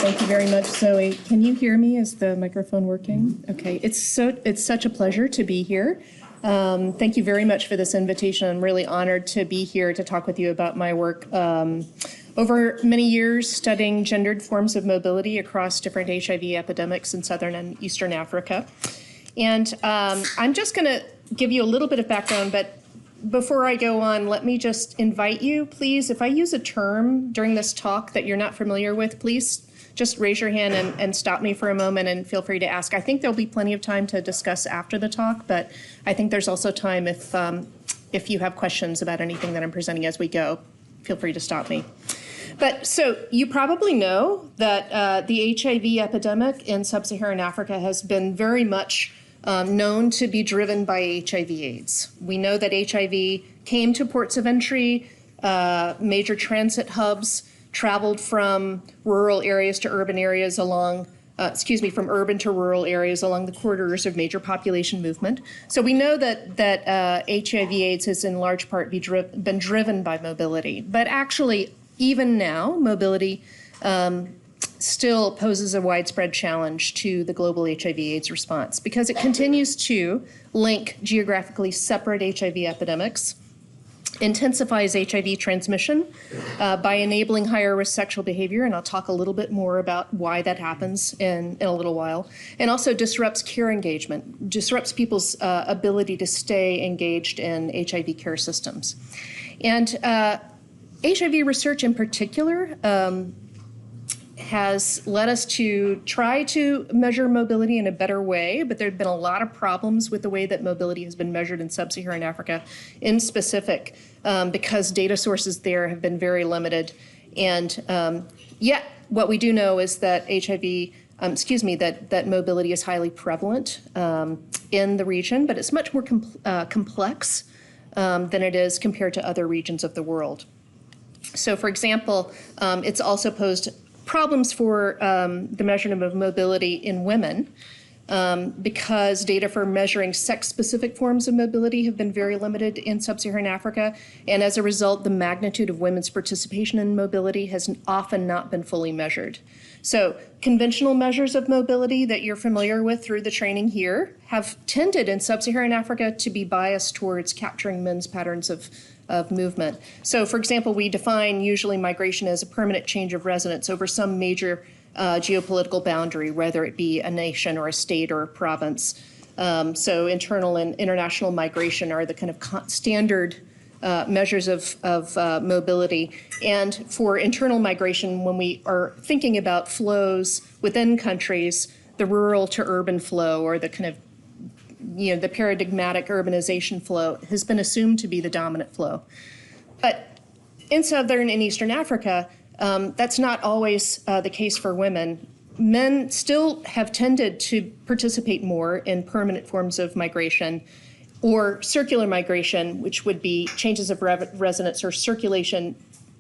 Thank you very much, Zoe. Can you hear me? Is the microphone working? Okay, it's such a pleasure to be here. Thank you very much for this invitation. I'm really honored to be here to talk with you about my work over many years studying gendered forms of mobility across different HIV epidemics in Southern and Eastern Africa. And I'm just going to give you a little bit of background, but before I go on, let me just invite you, please, if I use a term during this talk that you're not familiar with, please just raise your hand and stop me for a moment and feel free to ask. I think there'll be plenty of time to discuss after the talk, but I think there's also time if you have questions about anything that I'm presenting as we go, feel free to stop me. But so you probably know that the HIV epidemic in sub-Saharan Africa has been very much known to be driven by HIV/AIDS. We know that HIV came to ports of entry, major transit hubs, traveled from rural areas to urban areas along, from urban to rural areas along the corridors of major population movement. So we know that HIV/AIDS has in large part been driven by mobility. But actually, even now, mobility still poses a widespread challenge to the global HIV/AIDS response because it continues to link geographically separate HIV epidemics, intensifies HIV transmission by enabling higher risk sexual behavior, and I'll talk a little bit more about why that happens in a little while, and also disrupts care engagement, disrupts people's ability to stay engaged in HIV care systems. And HIV research in particular has led us to try to measure mobility in a better way, but there have been a lot of problems with the way that mobility has been measured in sub-Saharan Africa in specific because data sources there have been very limited. And yet what we do know is that that mobility is highly prevalent in the region, but it's much more complex than it is compared to other regions of the world. So for example, it's also posed problems for the measurement of mobility in women because data for measuring sex-specific forms of mobility have been very limited in sub-Saharan Africa, and as a result, the magnitude of women's participation in mobility has often not been fully measured. So conventional measures of mobility that you're familiar with through the training here have tended in sub-Saharan Africa to be biased towards capturing men's patterns of movement. So for example, we define usually migration as a permanent change of residence over some major geopolitical boundary, whether it be a nation or a state or a province. So internal and international migration are the kind of standard measures of mobility. And for internal migration, when we are thinking about flows within countries, the rural to urban flow or the kind of the paradigmatic urbanization flow has been assumed to be the dominant flow. But in Southern and Eastern Africa, that's not always the case for women. Men still have tended to participate more in permanent forms of migration or circular migration, which would be changes of residence or circulation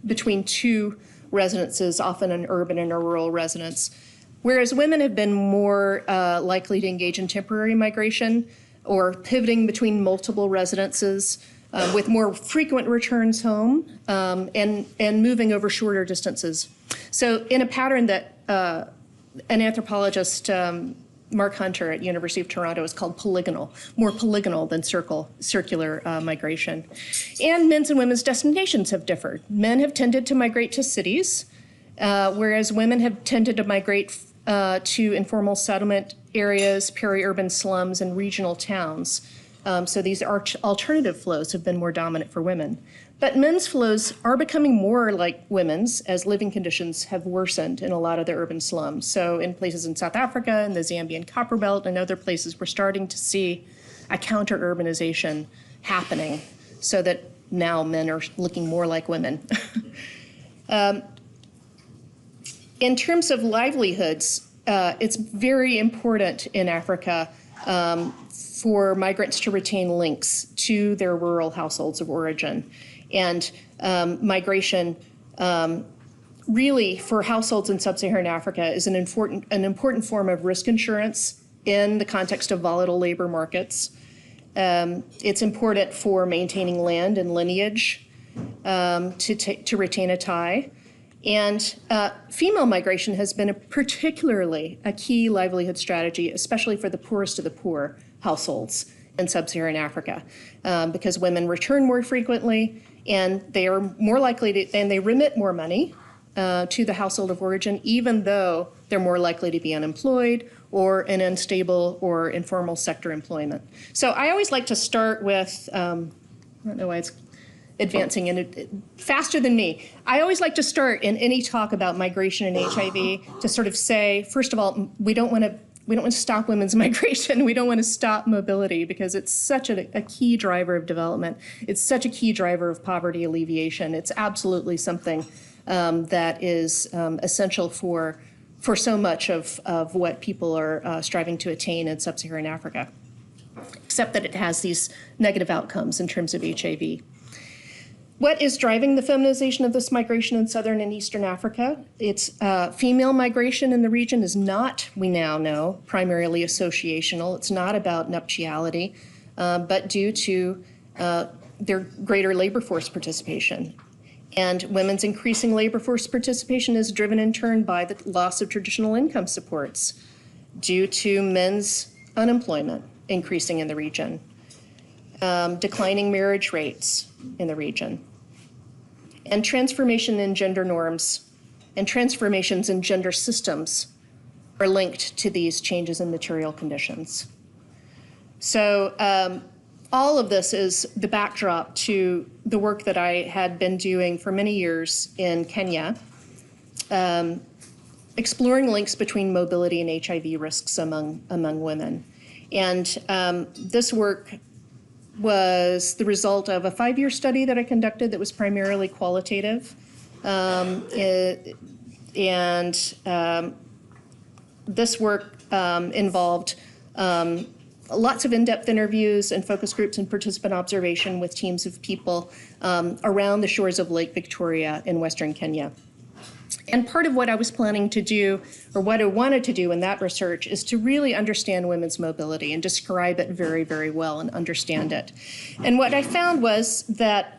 between two residences, often an urban and a rural residence. Whereas women have been more likely to engage in temporary migration or pivoting between multiple residences with more frequent returns home and moving over shorter distances. So in a pattern that an anthropologist, Mark Hunter at University of Toronto, is called polygonal, more polygonal than circular migration. And men's and women's destinations have differed. Men have tended to migrate to cities, whereas women have tended to migrate to informal settlement areas, peri-urban slums, and regional towns. So these alternative flows have been more dominant for women. But men's flows are becoming more like women's as living conditions have worsened in a lot of the urban slums. So in places in South Africa, in the Zambian Copperbelt, and other places, we're starting to see a counter-urbanization happening so that now men are looking more like women. In terms of livelihoods, it's very important in Africa for migrants to retain links to their rural households of origin. And migration really for households in sub-Saharan Africa is an important form of risk insurance in the context of volatile labor markets. It's important for maintaining land and lineage to retain a tie. And female migration has been particularly a key livelihood strategy, especially for the poorest of the poor households in sub-Saharan Africa, because women return more frequently and they are more likely to, and they remit more money to the household of origin, even though they're more likely to be unemployed or in unstable or informal sector employment. So I always like to start with, I don't know why it's advancing in faster than me. I always like to start in any talk about migration and HIV to sort of say, first of all, we don't want to stop women's migration. We don't want to stop mobility because it's such a key driver of development. It's such a key driver of poverty alleviation. It's absolutely something that is essential for so much of what people are striving to attain in sub-Saharan Africa, except that it has these negative outcomes in terms of HIV. What is driving the feminization of this migration in southern and eastern Africa? It's female migration in the region is not, we now know, primarily associational. It's not about nuptiality, but due to their greater labor force participation. And women's increasing labor force participation is driven in turn by the loss of traditional income supports due to men's unemployment increasing in the region, declining marriage rates in the region, and transformation in gender norms and transformations in gender systems are linked to these changes in material conditions. So all of this is the backdrop to the work that I had been doing for many years in Kenya, exploring links between mobility and HIV risks among women. And this work was the result of a 5-year study that I conducted that was primarily qualitative. This work involved lots of in-depth interviews and focus groups and participant observation with teams of people around the shores of Lake Victoria in Western Kenya. And part of what I was planning to do, or what I wanted to do in that research, is to really understand women's mobility and describe it very, very well and understand it. And what I found was that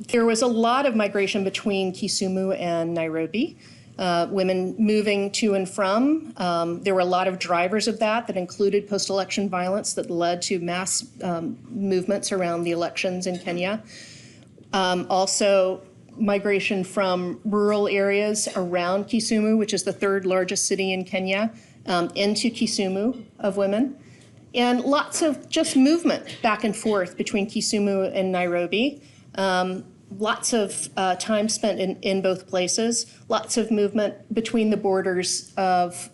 there was a lot of migration between Kisumu and Nairobi, women moving to and from. There were a lot of drivers of that included post-election violence that led to mass movements around the elections in Kenya. Also, migration from rural areas around Kisumu, which is the 3rd largest city in Kenya, into Kisumu of women. And lots of just movement back and forth between Kisumu and Nairobi. Lots of time spent in both places. Lots of movement between the borders of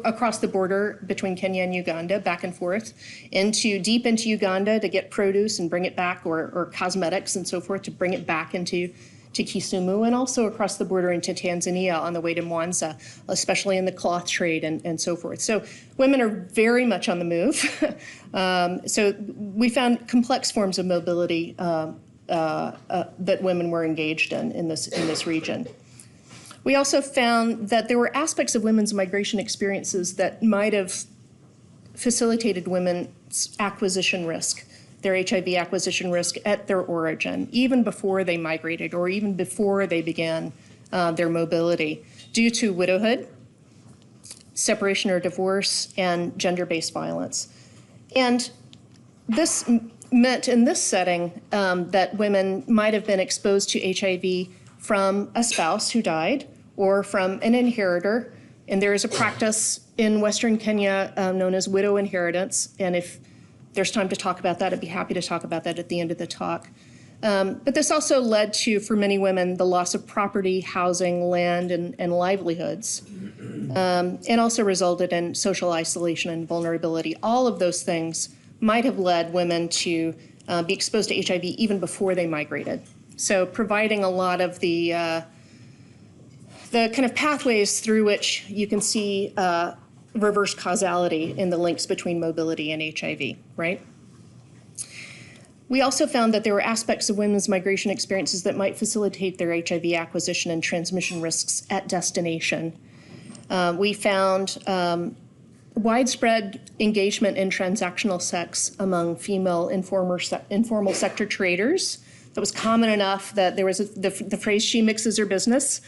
across the border between Kenya and Uganda, back and forth, deep into Uganda to get produce and bring it back, or cosmetics and so forth to bring it back into Kisumu, and also across the border into Tanzania on the way to Mwanza, especially in the cloth trade and so forth. So women are very much on the move. So we found complex forms of mobility that women were engaged in this region. We also found that there were aspects of women's migration experiences that might have facilitated women's acquisition risk, their HIV acquisition risk at their origin, even before they migrated or even before they began their mobility, due to widowhood, separation or divorce, and gender-based violence. And this meant in this setting that women might have been exposed to HIV from a spouse who died or from an inheritor. And there is a practice in Western Kenya known as widow inheritance. And if there's time to talk about that, I'd be happy to talk about that at the end of the talk. But this also led to, for many women, the loss of property, housing, land, and livelihoods, and also resulted in social isolation and vulnerability. All of those things might have led women to be exposed to HIV even before they migrated. So providing a lot of the kind of pathways through which you can see reverse causality in the links between mobility and HIV, right? We also found that there were aspects of women's migration experiences that might facilitate their HIV acquisition and transmission risks at destination. We found widespread engagement in transactional sex among female informal sector traders. It was common enough that there was the phrase "she mixes her business"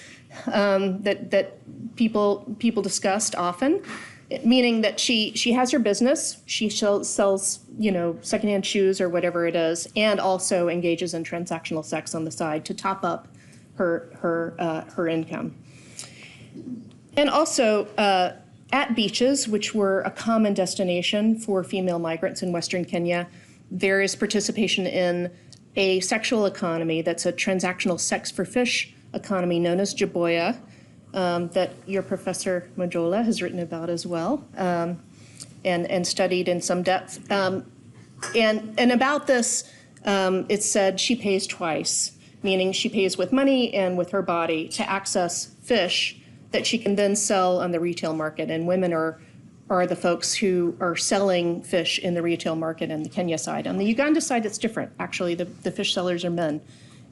that people discussed often, meaning that she has her business, she sells secondhand shoes or whatever it is, and also engages in transactional sex on the side to top up her income. And also at beaches, which were a common destination for female migrants in Western Kenya, there is participation in a sexual economy that's a transactional sex for fish economy known as Jaboya, that your Professor Majola has written about as well, and studied in some depth. And about this, it said she pays twice, meaning she pays with money and with her body to access fish that she can then sell on the retail market. And women are the folks who are selling fish in the retail market in the Kenya side. On the Uganda side, it's different. Actually, the fish sellers are men.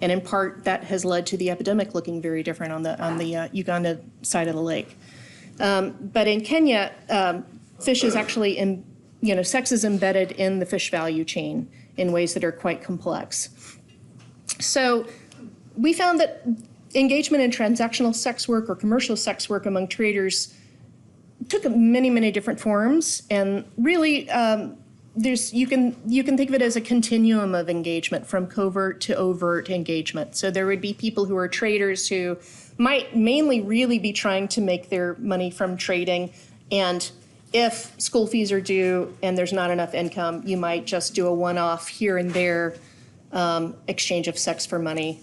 And in part, that has led to the epidemic looking very different on the Uganda side of the lake. But in Kenya, fish is actually, sex is embedded in the fish value chain in ways that are quite complex. So we found that engagement in transactional sex work or commercial sex work among traders took many, many different forms, and really you can think of it as a continuum of engagement from covert to overt engagement. So there would be people who are traders who might mainly really be trying to make their money from trading, and if school fees are due and there's not enough income, you might just do a one-off here and there exchange of sex for money.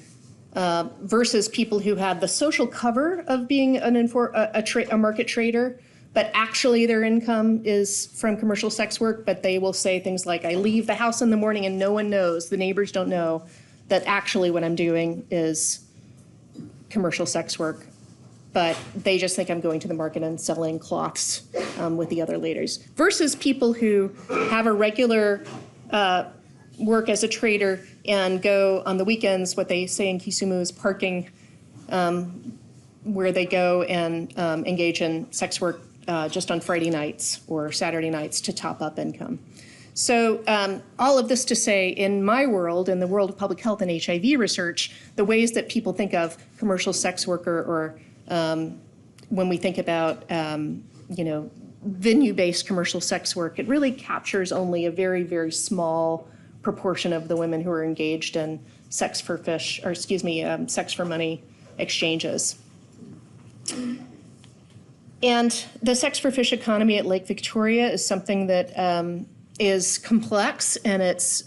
Versus people who had the social cover of being a market trader, but actually their income is from commercial sex work, but they will say things like, I leave the house in the morning and no one knows, the neighbors don't know, that actually what I'm doing is commercial sex work. But they just think I'm going to the market and selling cloths with the other ladies. Versus people who have a regular work as a trader and go on the weekends, what they say in Kisumu is parking, where they go and engage in sex work just on Friday nights or Saturday nights to top up income. So all of this to say, in my world, in the world of public health and HIV research, the ways that people think of commercial sex worker, or when we think about venue-based commercial sex work, it really captures only a very, very small proportion of the women who are engaged in sex for money exchanges. And the sex for fish economy at Lake Victoria is something that is complex, and it's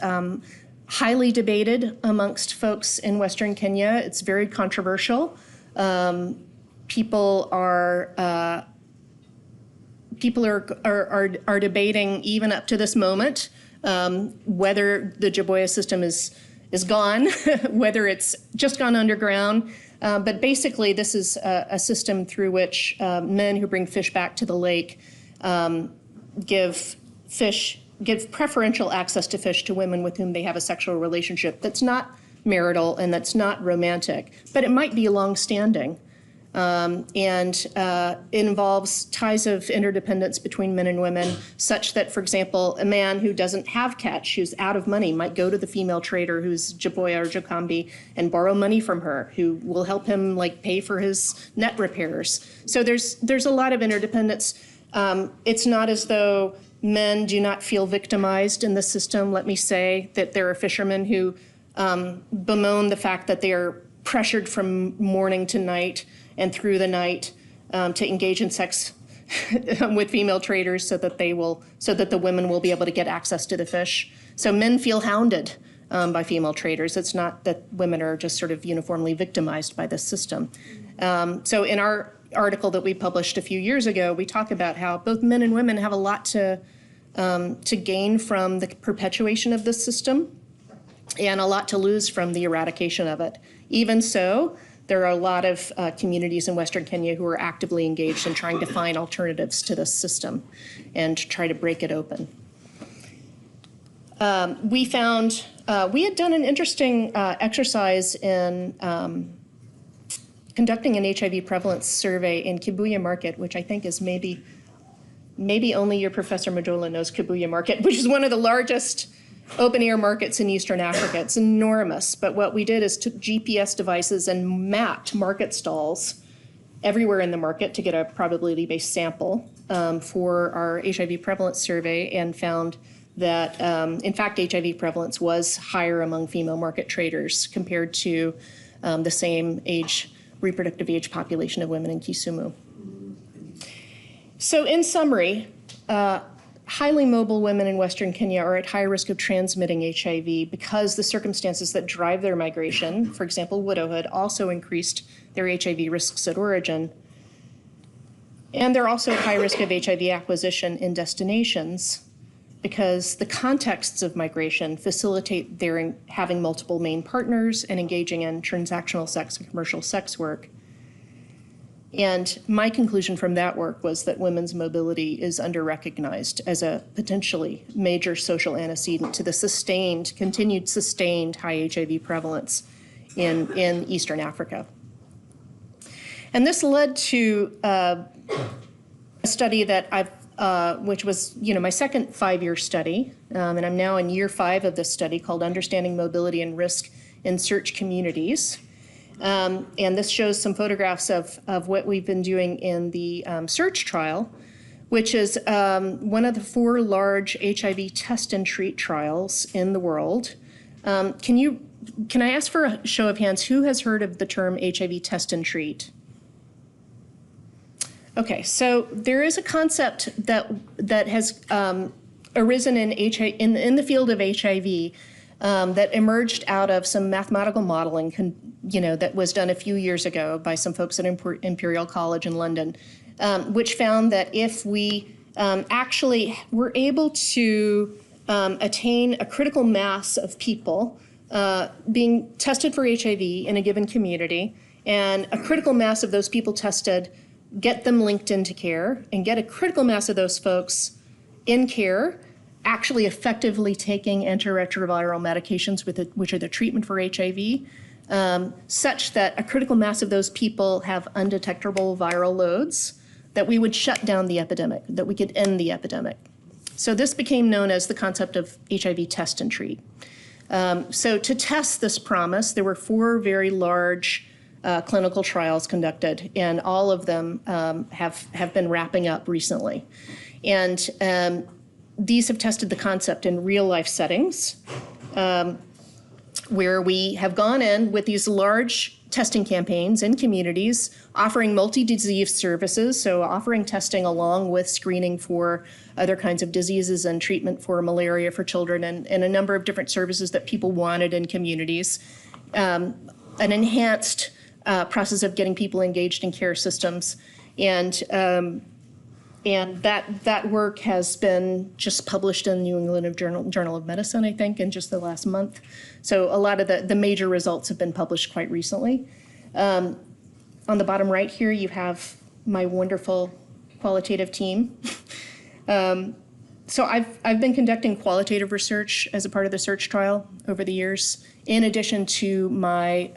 highly debated amongst folks in Western Kenya. It's very controversial. People are debating, even up to this moment, whether the Jaboya system is gone, whether it's just gone underground. But basically, this is a system through which men who bring fish back to the lake give preferential access to fish to women with whom they have a sexual relationship that's not marital and that's not romantic, but it might be long-standing. And it involves ties of interdependence between men and women, such that, for example, a man who doesn't have catch, who's out of money, might go to the female trader who's Jaboya or Jokambi and borrow money from her, who will help him pay for his net repairs. So there's a lot of interdependence. It's not as though men do not feel victimized in the system. Let me say that there are fishermen who bemoan the fact that they are pressured from morning to night and through the night to engage in sex with female traders so that the women will be able to get access to the fish. So men feel hounded by female traders. It's not that women are just sort of uniformly victimized by this system. So in our article that we published a few years ago, we talk about how both men and women have a lot to gain from the perpetuation of this system and a lot to lose from the eradication of it. Even so, there are a lot of communities in Western Kenya who are actively engaged in trying to find alternatives to this system and to try to break it open. We found, we had done an interesting exercise in conducting an HIV prevalence survey in Kibuye Market, which I think is maybe only your Professor Majola knows Kibuye Market, which is one of the largest open air markets in Eastern Africa. It's enormous. But what we did is took GPS devices and mapped market stalls everywhere in the market to get a probability-based sample for our HIV prevalence survey, and found that, in fact, HIV prevalence was higher among female market traders compared to the same reproductive age population of women in Kisumu. So in summary, highly mobile women in Western Kenya are at high risk of transmitting HIV because the circumstances that drive their migration, for example, widowhood, also increased their HIV risks at origin. And they're also at high risk of HIV acquisition in destinations because the contexts of migration facilitate their having multiple main partners and engaging in transactional sex and commercial sex work. And my conclusion from that work was that women's mobility is under-recognized as a potentially major social antecedent to the continued sustained high HIV prevalence in Eastern Africa. And this led to a study that which was, my second 5-year study, and I'm now in year 5 of this study, called Understanding Mobility and Risk in Search Communities. And this shows some photographs of what we've been doing in the search trial, which is one of the 4 large HIV test and treat trials in the world. Can I ask for a show of hands, who has heard of the term HIV test and treat? Okay, so there is a concept that has arisen in the field of HIV that emerged out of some mathematical modeling, that was done a few years ago by some folks at Imperial College in London, which found that if we actually were able to attain a critical mass of people being tested for HIV in a given community, and a critical mass of those people tested, get them linked into care, and get a critical mass of those folks in care, actually effectively taking antiretroviral medications, which are the treatment for HIV, such that a critical mass of those people have undetectable viral loads, that we would shut down the epidemic, that we could end the epidemic. So this became known as the concept of HIV test and treat. So to test this promise, there were 4 very large clinical trials conducted, and all of them have been wrapping up recently. And these have tested the concept in real-life settings, where we have gone in with these large testing campaigns in communities, offering multi-disease services, so offering testing along with screening for other kinds of diseases and treatment for malaria for children, and a number of different services that people wanted in communities. An enhanced process of getting people engaged in care systems, and that work has been just published in the New England Journal of Medicine, I think, in just the last month. So a lot of the major results have been published quite recently. On the bottom right here, you have my wonderful qualitative team. So I've been conducting qualitative research as a part of the search trial over the years, in addition to my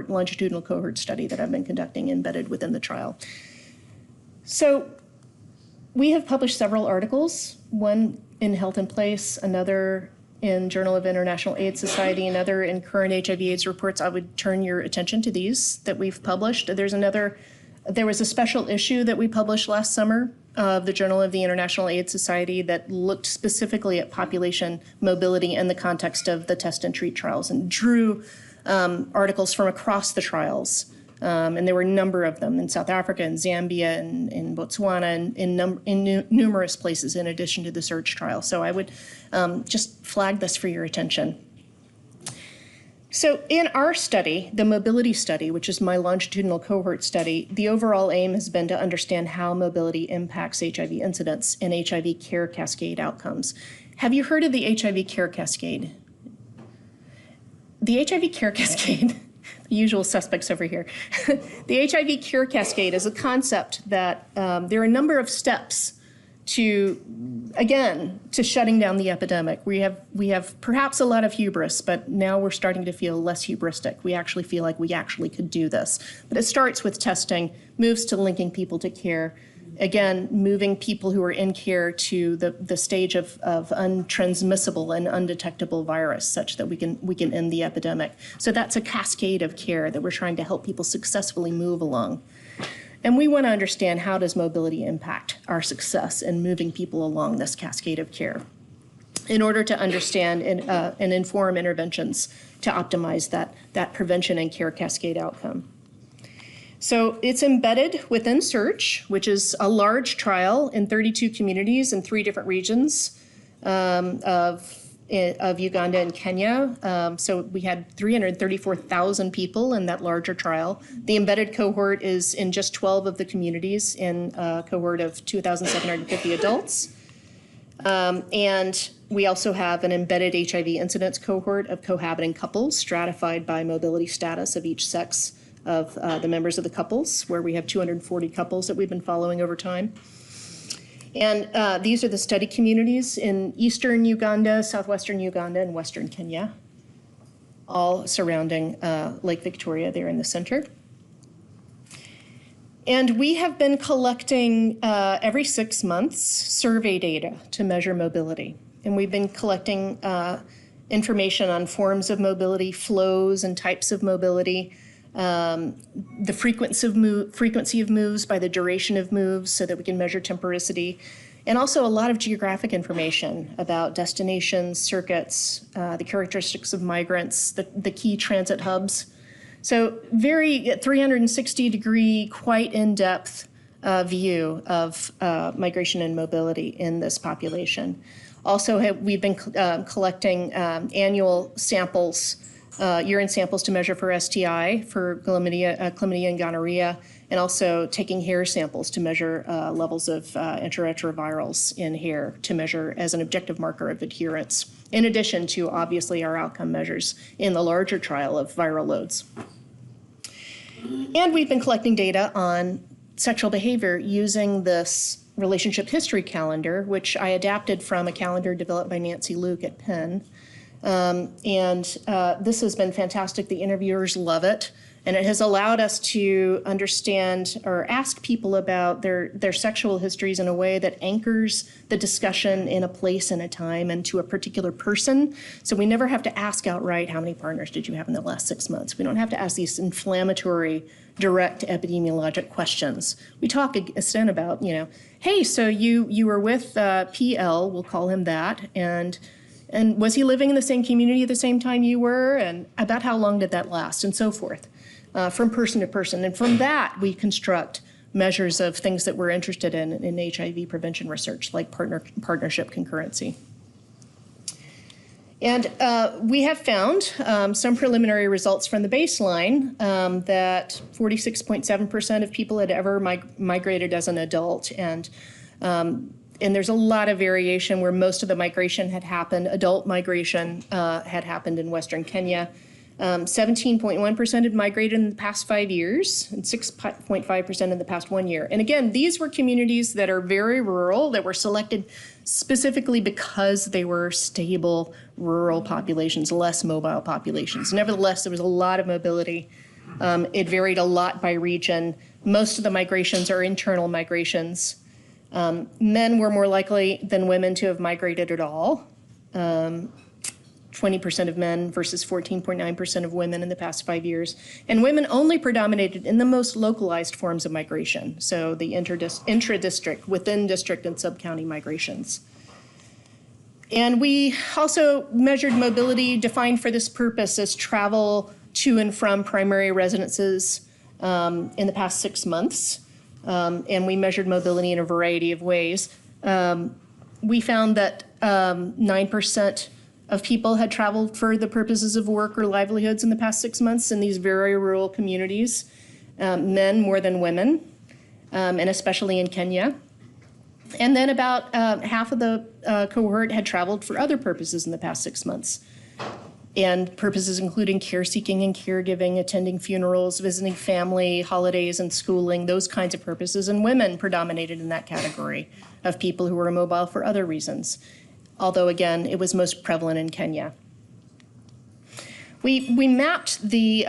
longitudinal cohort study that I've been conducting embedded within the trial. So we have published several articles, one in Health in Place, another in Journal of International AIDS Society, another in Current HIV/AIDS Reports. I would turn your attention to these that we've published. There was a special issue that we published last summer of the Journal of the International AIDS Society that looked specifically at population mobility in the context of the test and treat trials, and drew articles from across the trials. And there were a number of them in South Africa, in Zambia, and in Botswana, and in numerous places in addition to the search trial. So I would just flag this for your attention. So in our study, the mobility study, which is my longitudinal cohort study, the overall aim has been to understand how mobility impacts HIV incidence and HIV care cascade outcomes. Have you heard of the HIV care cascade? The HIV care cascade, the usual suspects over here. The HIV care cascade is a concept that there are a number of steps to shutting down the epidemic. We have perhaps a lot of hubris, but now we're starting to feel less hubristic. We actually feel like we actually could do this. But it starts with testing, moves to linking people to care, Again, moving people who are in care to the stage of untransmissible and undetectable virus, such that we can end the epidemic. So that's a cascade of care that we're trying to help people successfully move along. And we want to understand, how does mobility impact our success in moving people along this cascade of care, in order to understand and inform interventions to optimize that prevention and care cascade outcome. So it's embedded within SEARCH, which is a large trial in 32 communities in 3 different regions of Uganda and Kenya. So we had 334,000 people in that larger trial. The embedded cohort is in just 12 of the communities, in a cohort of 2,750 adults. And we also have an embedded HIV incidence cohort of cohabiting couples, stratified by mobility status of each sex of the members of the couples, where we have 240 couples that we've been following over time. And these are the study communities in eastern Uganda, southwestern Uganda, and western Kenya, all surrounding Lake Victoria there in the center. And we have been collecting every 6 months survey data to measure mobility. And we've been collecting information on forms of mobility, flows and types of mobility, the frequency of moves by the duration of moves, so that we can measure temporicity, and also a lot of geographic information about destinations, circuits, the characteristics of migrants, the key transit hubs. So very 360-degree, quite in-depth view of migration and mobility in this population. Also, we've been collecting annual samples, urine samples to measure for STI, for chlamydia and gonorrhea, and also taking hair samples to measure levels of intraretrovirals in hair, to measure as an objective marker of adherence, in addition to obviously our outcome measures in the larger trial of viral loads. And we've been collecting data on sexual behavior using this relationship history calendar, which I adapted from a calendar developed by Nancy Luke at Penn. This has been fantastic. The interviewers love it. And it has allowed us to understand or ask people about their sexual histories in a way that anchors the discussion in a place and a time and to a particular person. So we never have to ask outright, how many partners did you have in the last 6 months? We don't have to ask these inflammatory, direct epidemiologic questions. We talk extent about, hey, so you were with PL, we'll call him that, and was he living in the same community at the same time you were? And about how long did that last, and so forth, from person to person. And from that, we construct measures of things that we're interested in HIV prevention research, like partnership concurrency. And we have found some preliminary results from the baseline that 46.7% of people had ever migrated as an adult. And there's a lot of variation where most of the migration had happened. Adult migration had happened in Western Kenya. 17.1% had migrated in the past 5 years, and 6.5% in the past 1 year. And again, these were communities that are very rural, that were selected specifically because they were stable rural populations, less mobile populations. Nevertheless, there was a lot of mobility. It varied a lot by region. Most of the migrations are internal migrations. Men were more likely than women to have migrated at all. 20% of men versus 14.9% of women in the past 5 years. And women only predominated in the most localized forms of migration, so the intra-district, within district, and sub-county migrations. And we also measured mobility defined for this purpose as travel to and from primary residences in the past 6 months. And we measured mobility in a variety of ways. We found that 9% of people had traveled for the purposes of work or livelihoods in the past 6 months in these very rural communities, men more than women, and especially in Kenya. And then about half of the cohort had traveled for other purposes in the past 6 months, and purposes including care-seeking and caregiving, attending funerals, visiting family, holidays, and schooling, those kinds of purposes. And women predominated in that category of people who were immobile for other reasons, although, again, it was most prevalent in Kenya. We mapped the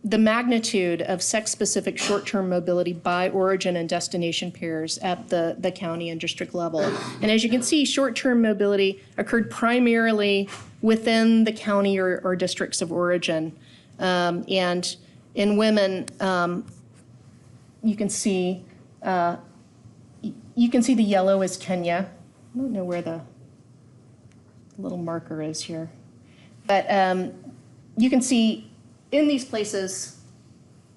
the magnitude of sex-specific short-term mobility by origin and destination pairs at the county and district level. And as you can see, short-term mobility occurred primarily within the county or districts of origin. And in women, you can see the yellow is Kenya. I don't know where the little marker is here. But you can see in these places,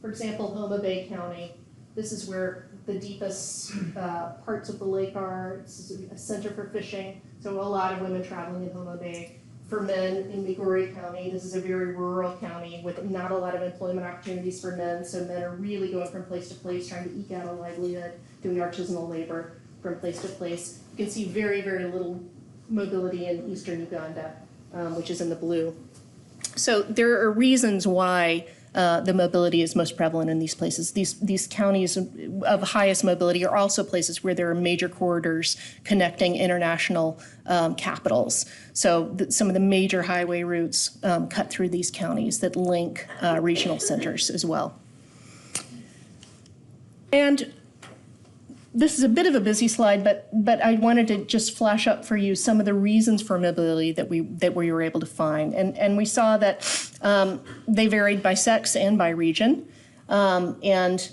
for example, Homa Bay County, this is where the deepest parts of the lake are. This is a center for fishing, so a lot of women traveling in Homa Bay. For men in Migori County, this is a very rural county with not a lot of employment opportunities for men, so men are really going from place to place, trying to eke out a livelihood, doing artisanal labor from place to place. You can see very, very little mobility in eastern Uganda, which is in the blue. So there are reasons why the mobility is most prevalent in these places. These counties of highest mobility are also places where there are major corridors connecting international capitals. So some of the major highway routes cut through these counties that link regional centers as well. And this is a bit of a busy slide, but I wanted to just flash up for you some of the reasons for mobility that we were able to find, and we saw that they varied by sex and by region, and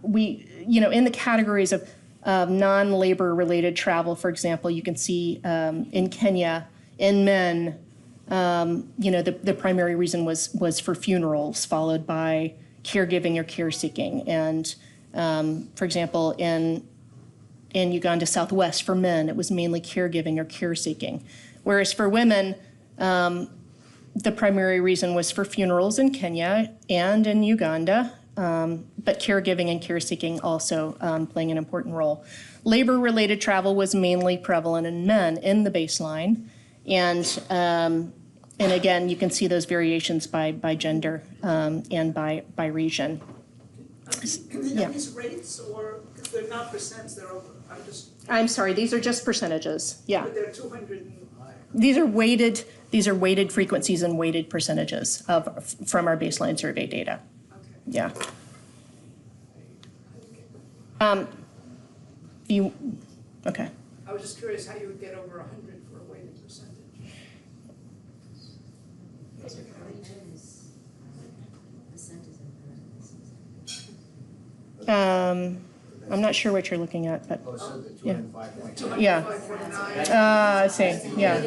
we, in the categories of non-labor related travel, for example, you can see in Kenya, in men, the primary reason was for funerals, followed by caregiving or care seeking, and for example, in Uganda Southwest, for men, it was mainly caregiving or care seeking. Whereas for women, the primary reason was for funerals in Kenya and in Uganda, but caregiving and care seeking also playing an important role. Labor-related travel was mainly prevalent in men in the baseline, and again, you can see those variations by gender and by region. Can they have these rates, or because they're not percents, they're over? I'm sorry, these are just percentages. Yeah. But they're 200. These are weighted frequencies and weighted percentages from our baseline survey data. Okay. Yeah. Okay. I was just curious how you would get over 100 for a weighted percentage. I'm not sure what you're looking at, but yeah. 205.9. I see. Yeah.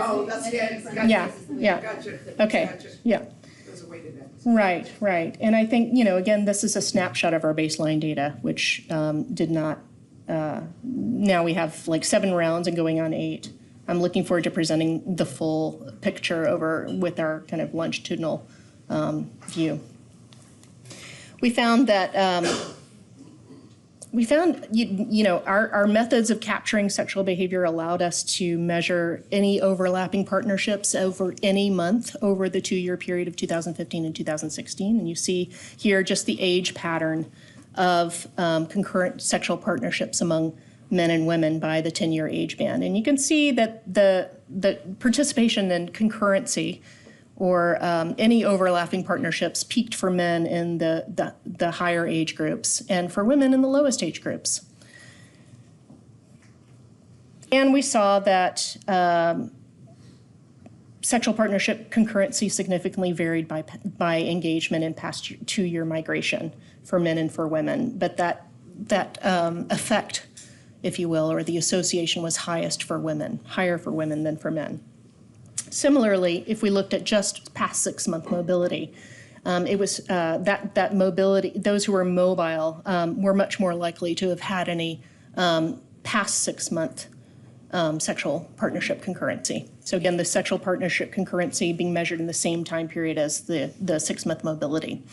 Oh, that's the end. Gotcha. Yeah. Gotcha. Okay. Gotcha. Yeah. Those are weighted ends. Right. And I think, again, this is a snapshot of our baseline data, which did not, now we have like 7 rounds and going on 8. I'm looking forward to presenting the full picture with our kind of longitudinal view. We found that our methods of capturing sexual behavior allowed us to measure any overlapping partnerships over any month over the 2-year period of 2015 and 2016. And you see here just the age pattern of concurrent sexual partnerships among men and women by the 10-year age band. And you can see that the participation and concurrency or any overlapping partnerships peaked for men in the higher age groups and for women in the lowest age groups. And we saw that sexual partnership concurrency significantly varied by engagement in past 2-year migration for men and for women, but that effect, if you will, or the association was highest for women, higher for women than for men. Similarly, if we looked at just past 6-month mobility, it was that mobility, those who were mobile were much more likely to have had any past 6-month sexual partnership concurrency. So again, the sexual partnership concurrency being measured in the same time period as the 6-month mobility.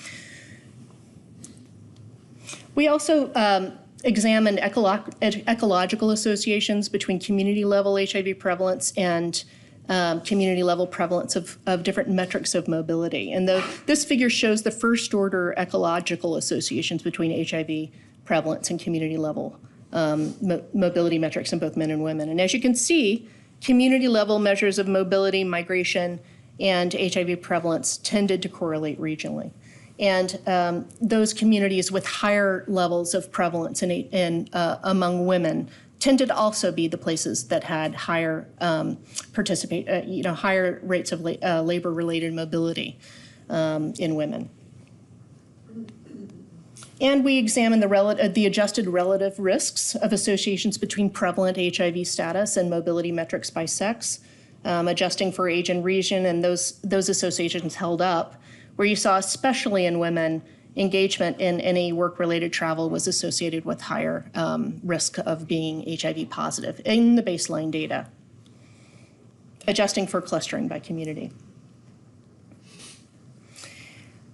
We also examined ecological associations between community level HIV prevalence and community level prevalence of different metrics of mobility. And this figure shows the first order ecological associations between HIV prevalence and community level mobility metrics in both men and women. And as you can see, community level measures of mobility, migration, and HIV prevalence tended to correlate regionally. And those communities with higher levels of prevalence among women tended to also be the places that had higher higher rates of labor-related mobility in women. And we examined the adjusted relative risks of associations between prevalent HIV status and mobility metrics by sex, adjusting for age and region, and those associations held up, where you saw, especially in women, engagement in any work-related travel was associated with higher risk of being HIV positive in the baseline data, adjusting for clustering by community.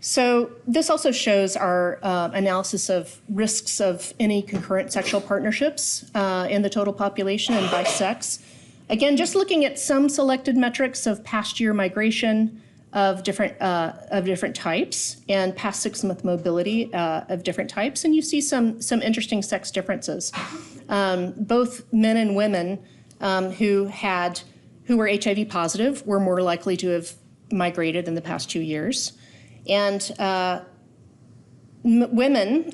So this also shows our analysis of risks of any concurrent sexual partnerships in the total population and by sex. Again, just looking at some selected metrics of past year migration of different types and past 6-month mobility of different types, and you see some interesting sex differences. Both men and women who were HIV positive were more likely to have migrated in the past 2 years, and women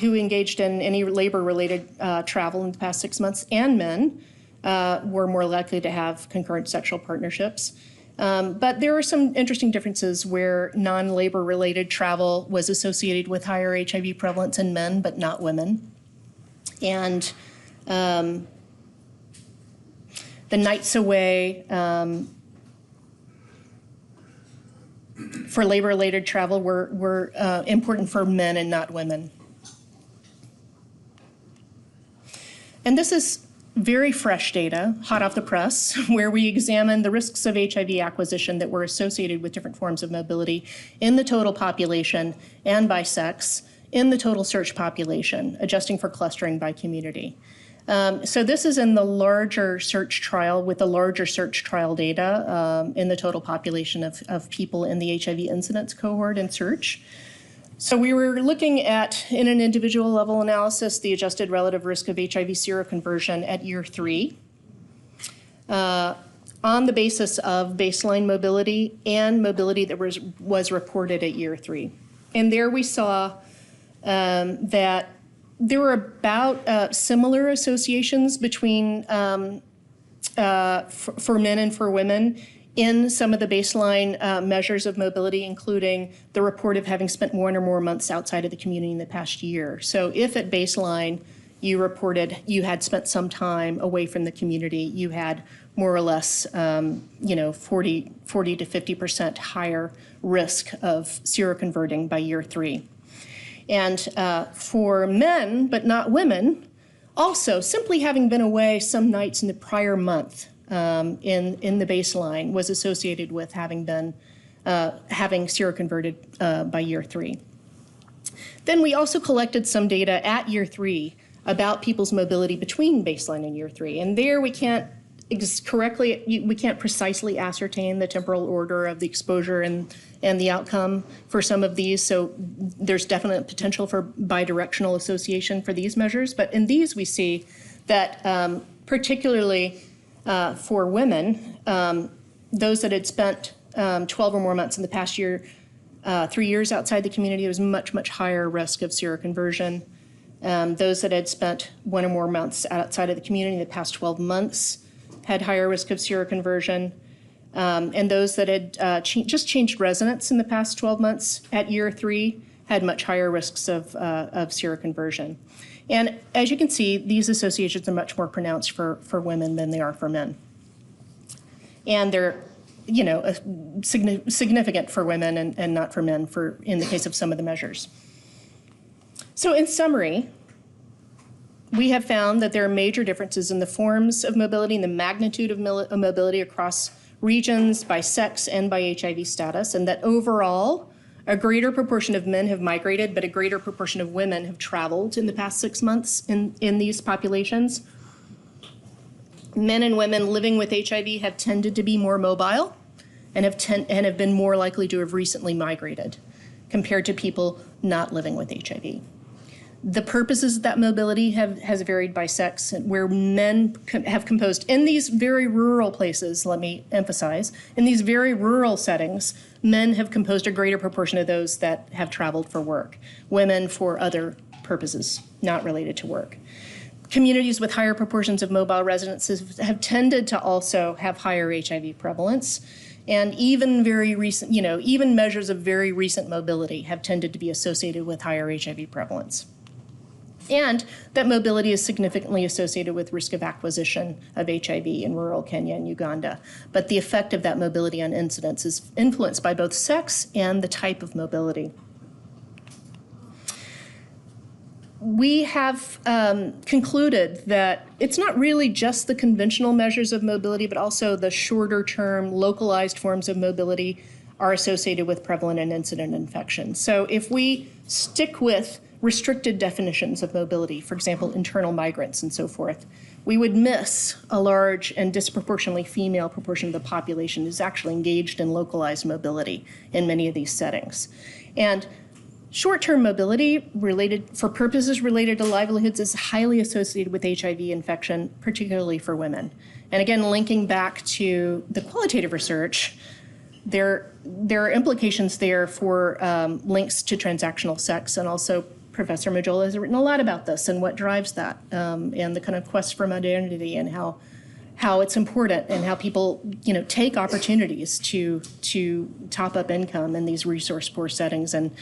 who engaged in any labor-related travel in the past 6 months and men were more likely to have concurrent sexual partnerships. But there are some interesting differences where non-labor related travel was associated with higher HIV prevalence in men, but not women. And the nights away for labor related travel were important for men and not women. And this is very fresh data, hot off the press, where we examined the risks of HIV acquisition that were associated with different forms of mobility in the total population and by sex in the total search population, adjusting for clustering by community. So this is in the larger search trial with the larger search trial data in the total population of people in the HIV incidence cohort in search. So we were looking at, in an individual level analysis, the adjusted relative risk of HIV seroconversion at year 3 on the basis of baseline mobility and mobility that was reported at year 3. And there we saw that there were about similar associations between for men and for women in some of the baseline measures of mobility, including the report of having spent 1 or more months outside of the community in the past year. So if at baseline you reported you had spent some time away from the community, you had more or less 40 to 50% higher risk of seroconverting by year 3. And for men, but not women, also simply having been away some nights in the prior month in the baseline was associated with having seroconverted by year 3. Then we also collected some data at year 3 about people's mobility between baseline and year 3. And there we can't precisely ascertain the temporal order of the exposure and the outcome for some of these. So there's definite potential for bidirectional association for these measures. But in these we see that particularly for women, those that had spent 12 or more months in the past year, 3 years outside the community, there was much higher risk of seroconversion. Those that had spent 1 or more months outside of the community in the past 12 months had higher risk of seroconversion. And those that had just changed residence in the past 12 months at year 3 had much higher risks of seroconversion. And as you can see, these associations are much more pronounced for women than they are for men. And they're, significant for women and not for men in the case of some of the measures. So in summary, we have found that there are major differences in the forms of mobility and the magnitude of mobility across regions by sex and by HIV status, and that overall, a greater proportion of men have migrated, but a greater proportion of women have traveled in the past 6 months in these populations. Men and women living with HIV have tended to be more mobile and have been more likely to have recently migrated compared to people not living with HIV. The purposes of that mobility has varied by sex, where men have composed in these very rural places, let me emphasize, in these very rural settings, men have composed a greater proportion of those that have traveled for work, women for other purposes not related to work. Communities with higher proportions of mobile residences have tended to also have higher HIV prevalence. And even very recent, even measures of very recent mobility have tended to be associated with higher HIV prevalence. And that mobility is significantly associated with risk of acquisition of HIV in rural Kenya and Uganda. But the effect of that mobility on incidence is influenced by both sex and the type of mobility. We have concluded that it's not really just the conventional measures of mobility, but also the shorter term localized forms of mobility are associated with prevalent and incident infection. So if we stick with restricted definitions of mobility, for example, internal migrants and so forth, we would miss a large and disproportionately female proportion of the population who's actually engaged in localized mobility in many of these settings. And short-term mobility for purposes related to livelihoods is highly associated with HIV infection, particularly for women. And again, linking back to the qualitative research, there are implications there for links to transactional sex, and also Professor Majola has written a lot about this and what drives that, and the kind of quest for modernity and how it's important and how people take opportunities to top up income in these resource-poor settings. And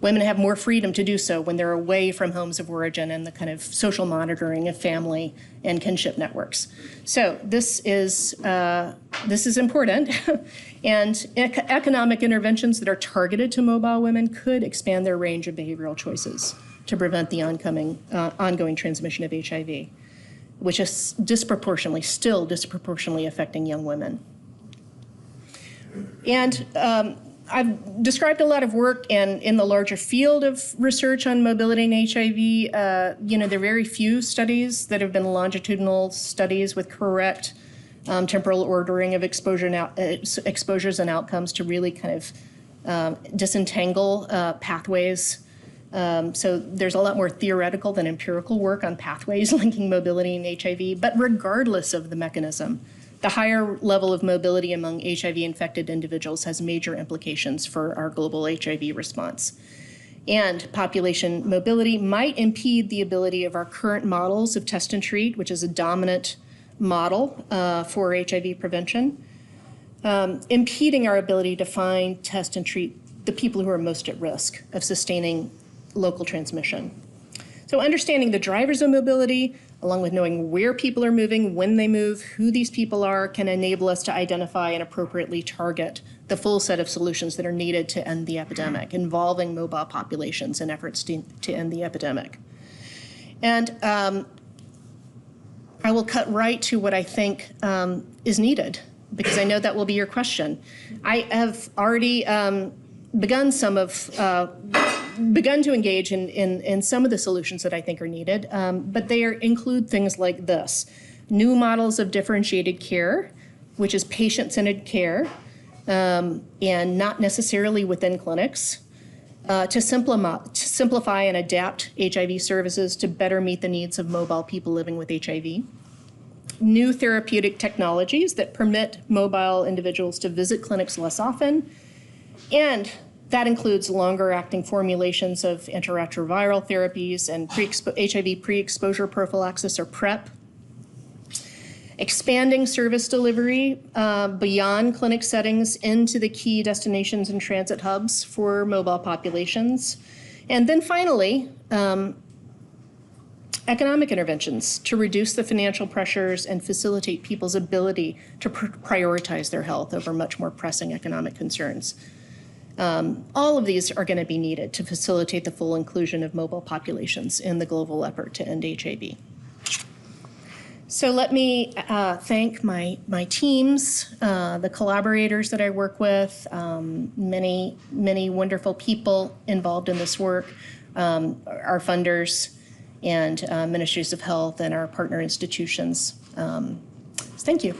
women have more freedom to do so when they're away from homes of origin and the kind of social monitoring of family and kinship networks. So this is important, and economic interventions that are targeted to mobile women could expand their range of behavioral choices to prevent the ongoing transmission of HIV, which is still disproportionately affecting young women. And I've described a lot of work in the larger field of research on mobility and HIV. There are very few studies that have been longitudinal studies with correct temporal ordering of exposures and outcomes to really kind of disentangle pathways. So there's a lot more theoretical than empirical work on pathways linking mobility and HIV. But regardless of the mechanism, the higher level of mobility among HIV-infected individuals has major implications for our global HIV response. And population mobility might impede the ability of our current models of test and treat, which is a dominant model for HIV prevention, impeding our ability to find, test, and treat the people who are most at risk of sustaining local transmission. So understanding the drivers of mobility, along with knowing where people are moving, when they move, who these people are, can enable us to identify and appropriately target the full set of solutions that are needed to end the epidemic, involving mobile populations in efforts to end the epidemic. And I will cut right to what I think is needed, because I know that will be your question. I have already begun to engage in some of the solutions that I think are needed, but they include things like this: new models of differentiated care, which is patient-centered care, and not necessarily within clinics, to simplify and adapt HIV services to better meet the needs of mobile people living with HIV. New therapeutic technologies that permit mobile individuals to visit clinics less often, and that includes longer-acting formulations of antiretroviral therapies and HIV pre-exposure prophylaxis, or PrEP. Expanding service delivery beyond clinic settings into the key destinations and transit hubs for mobile populations. And then finally, economic interventions to reduce the financial pressures and facilitate people's ability to prioritize their health over much more pressing economic concerns. All of these are going to be needed to facilitate the full inclusion of mobile populations in the global effort to end HIV. So let me thank my teams, the collaborators that I work with, many wonderful people involved in this work, our funders and ministries of health and our partner institutions. Thank you.